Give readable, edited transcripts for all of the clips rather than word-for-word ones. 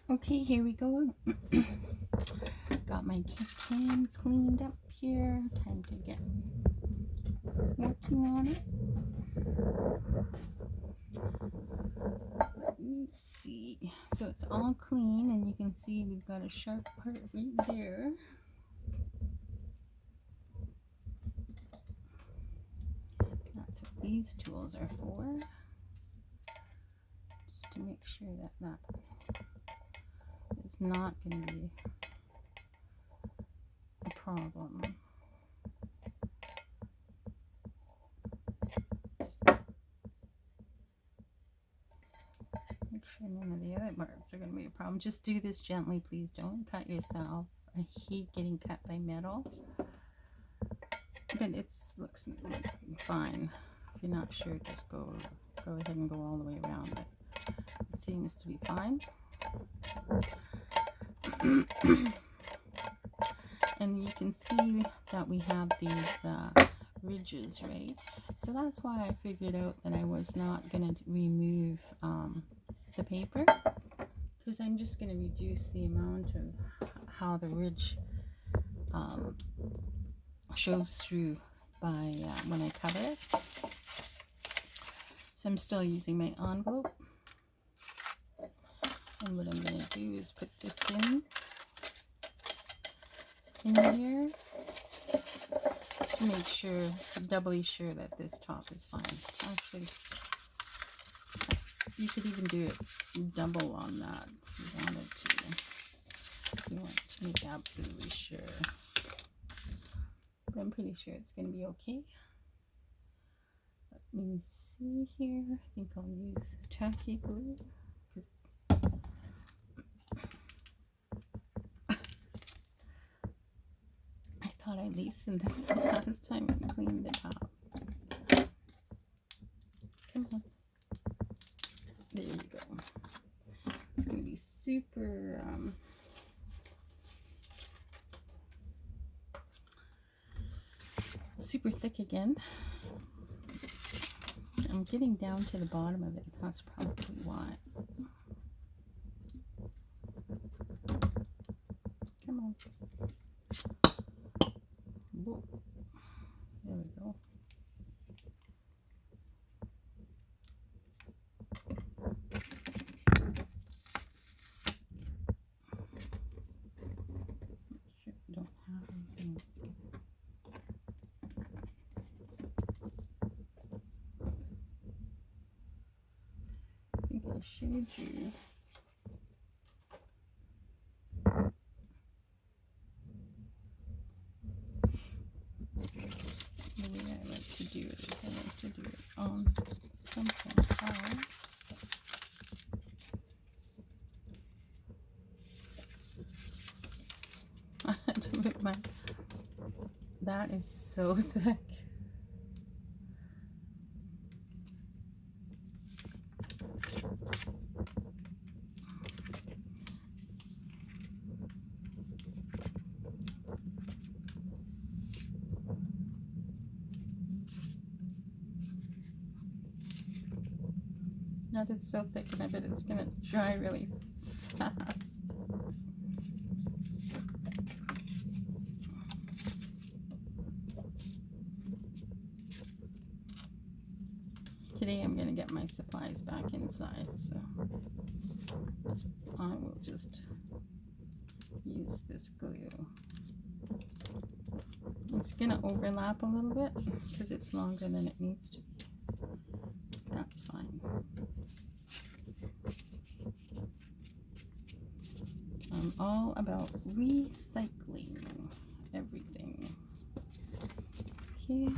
Okay, here we go. Got my cans cleaned up here. Time to get working on it. Let me see. So it's all clean, and you can see we've got a sharp part right there. That's what these tools are for. Just to make sure that that is not going to be a problem. Make sure none of the other parts are going to be a problem. Just do this gently, please. Don't cut yourself. I hate getting cut by metal. But it looks fine. If you're not sure, just go ahead and go all the way around. But it seems to be fine. And you can see that we have these ridges, right? So that's why I figured out that I was not going to remove the paper, because I'm just going to reduce the amount of how the ridge shows through by when I cover it. So I'm still using my envelope, and what I'm going to do is put this in here to make sure, doubly sure that this top is fine. Actually, you could even do it double on that if you wanted to. If you want to make absolutely sure. But I'm pretty sure it's going to be okay. Let me see here. I think I'll use tacky glue. I thought I loosened this the last time I cleaned the top. Come on. There you go. It's going to be super super thick again. I'm getting down to the bottom of it. That's probably why. Come on. Whoa. There we go. Sure, don't have anything. I think I showed you. The way I like to do it is I like to do it on something else. That is so thick. That is so thick, and I bet it's going to dry really fast. Today I'm going to get my supplies back inside, so I will just use this glue. It's going to overlap a little bit because it's longer than it needs to be. That's fine. I'm all about recycling everything. Okay,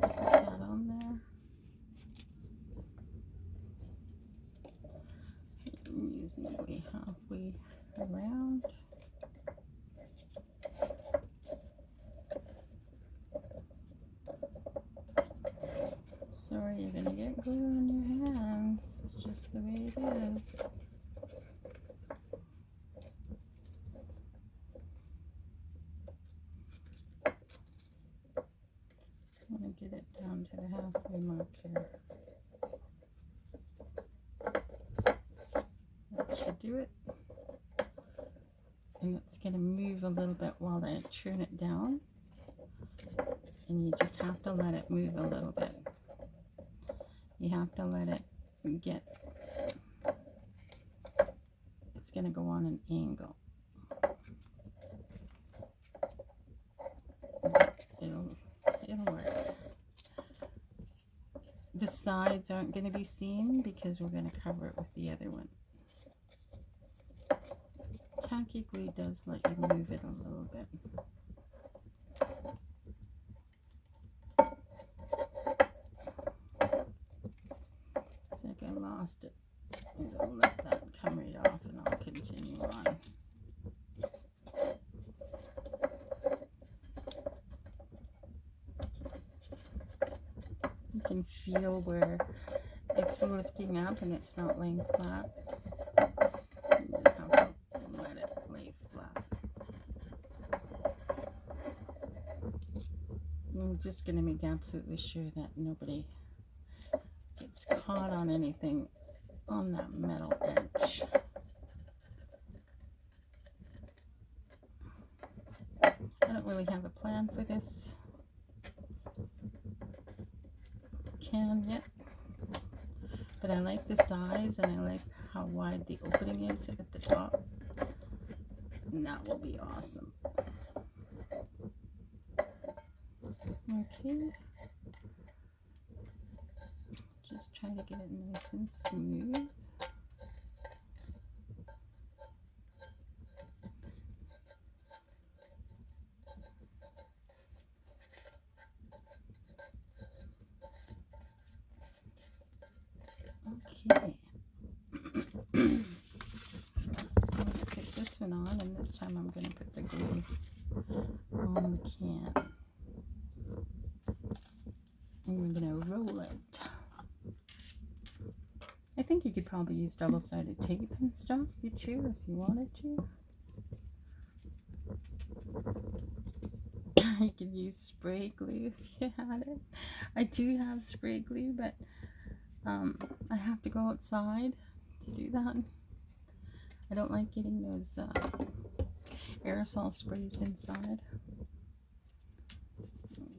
put that on there. Reasonably halfway around. Sorry, you're gonna get glue on your hands. It's just the way it is. Just want to get it down to the halfway mark here. That should do it. and it's going to move a little bit while I turn it down. And you just have to let it move a little bit. You have to let it get, it's going to go on an angle. It'll work. The sides aren't going to be seen because we're going to cover it with the other one. Tacky glue does let you move it a little bit. It's like I lost it. I'll let that come right off and I'll continue on. You can feel where it's lifting up and it's not laying flat. You just have to let it lay flat. I'm just going to make absolutely sure that nobody gets caught on anything on that metal edge. I don't really have a plan for this can yet, but I like the size and I like how wide the opening is at the top, and that will be awesome. Okay, just try to get it nice and smooth. Okay, so let's get this one on, and this time I'm going to put the glue on the can. And we're going to roll it. I think you could probably use double-sided tape and stuff, you too, if you wanted to. You could use spray glue if you had it. I do have spray glue, but I have to go outside to do that. I don't like getting those aerosol sprays inside.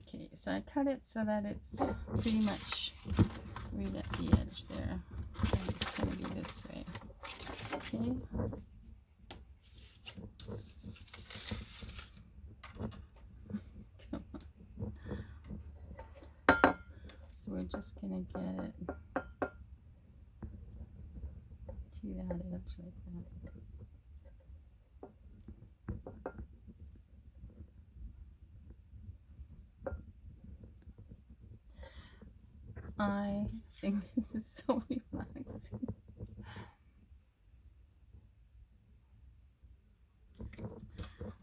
Okay, so I cut it so that it's pretty much right at the edge there. And it's going to be this way. Okay. Come on. So we're just going to get it to that edge like that. I think this is so relaxing.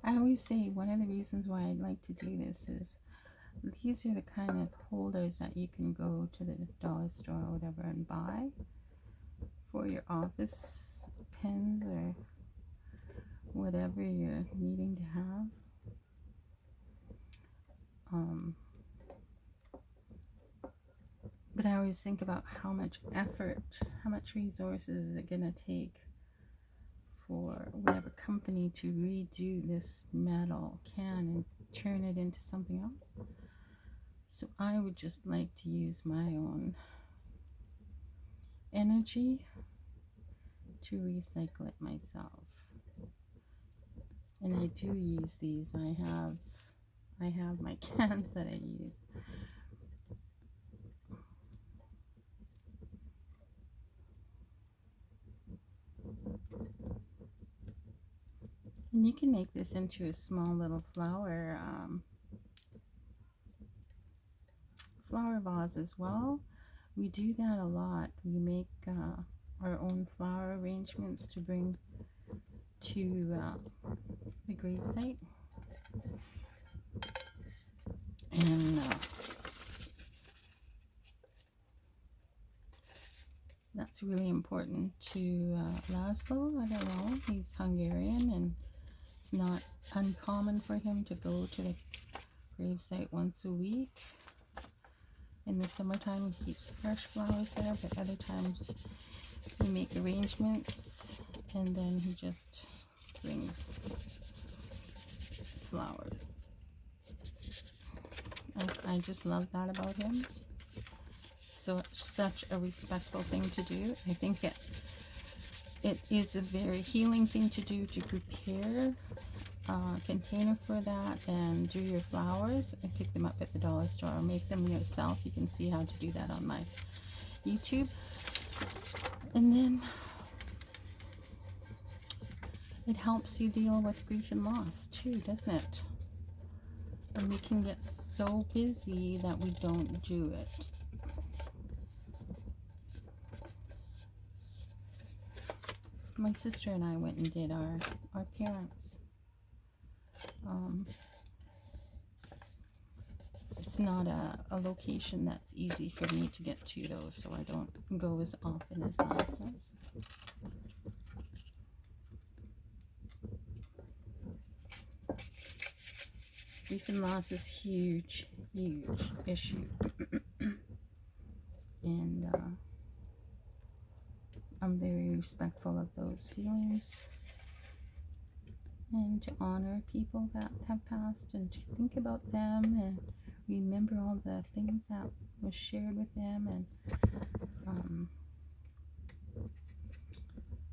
I always say one of the reasons why I'd like to do this is these are the kind of holders that you can go to the dollar store or whatever and buy for your office pens or whatever you're needing to have. But I always think about how much effort, how much resources is it going to take for whatever company to redo this metal can and turn it into something else. So I would just like to use my own energy to recycle it myself. And I do use these. I have my cans that I use. And you can make this into a small little flower vase as well. We do that a lot. We make our own flower arrangements to bring to the gravesite. And that's really important to Laszlo. I don't know, he's Hungarian and it's not uncommon for him to go to the gravesite once a week. In the summertime he keeps fresh flowers there, but other times we make arrangements and then he just brings flowers. I just love that about him. So such a respectful thing to do. I think it is a very healing thing to do, to prepare a container for that and do your flowers and pick them up at the dollar store or make them yourself. You can see how to do that on my YouTube. And then it helps you deal with grief and loss too, doesn't it? And we can get so busy that we don't do it. My sister and I went and did our parents. It's not a location that's easy for me to get to though, so I don't go as often as Lance does. Grief and loss is huge, huge issue. And I'm very respectful of those feelings. And to honor people that have passed and to think about them and remember all the things that was shared with them. And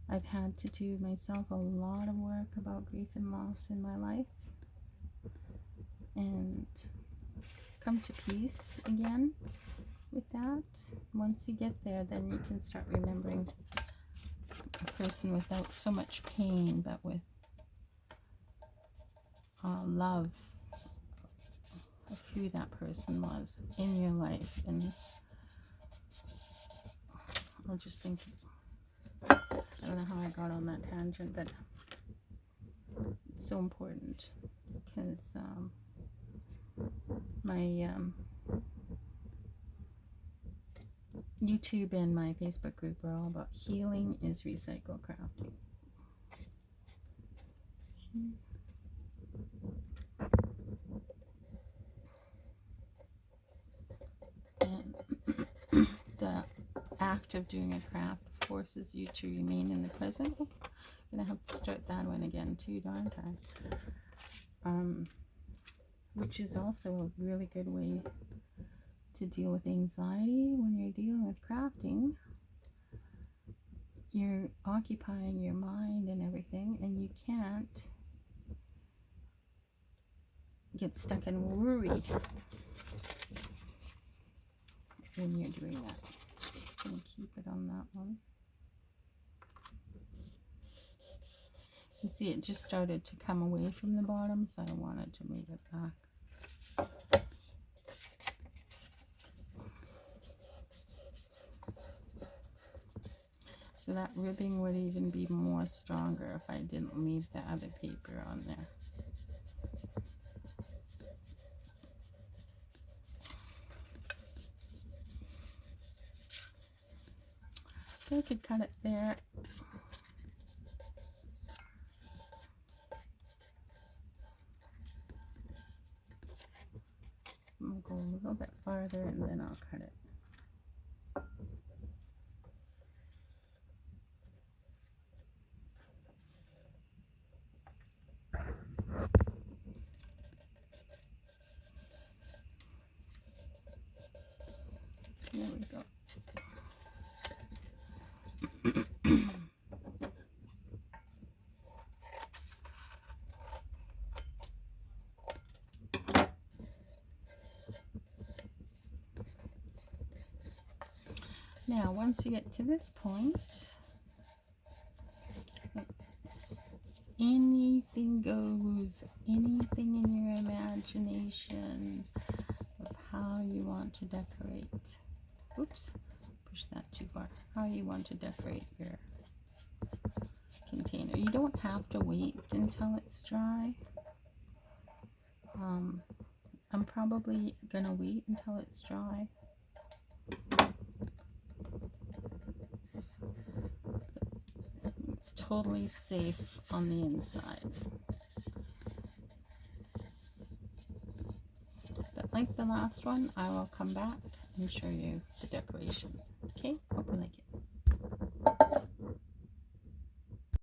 I've had to do myself a lot of work about grief and loss in my life and come to peace again with that. Once you get there, then you can start remembering a person without so much pain, but with love of who that person was in your life. And I'll just think, I don't know how I got on that tangent, but it's so important because my YouTube and my Facebook group are all about healing is recycle crafting. And the act of doing a craft forces you to remain in the present. I'm gonna have to start that one again too, darn time. Which is also a really good way to deal with anxiety. When you're dealing with crafting, you're occupying your mind and everything, and you can't get stuck in worry when you're doing that. Just gonna keep it on that one. You see it just started to come away from the bottom, so I wanted to move it back. So that ribbing would even be more stronger if I didn't leave the other paper on there. So I could cut it there. I'm going to go a little bit farther and then I'll cut it. There we go. Now, once you get to this point, anything goes, anything in your imagination of how you want to decorate. Oops, push that too far. How you want to decorate your container. You don't have to wait until it's dry. I'm probably gonna wait until it's dry. It's totally safe on the inside. But like the last one, I will come back and show you the decorations.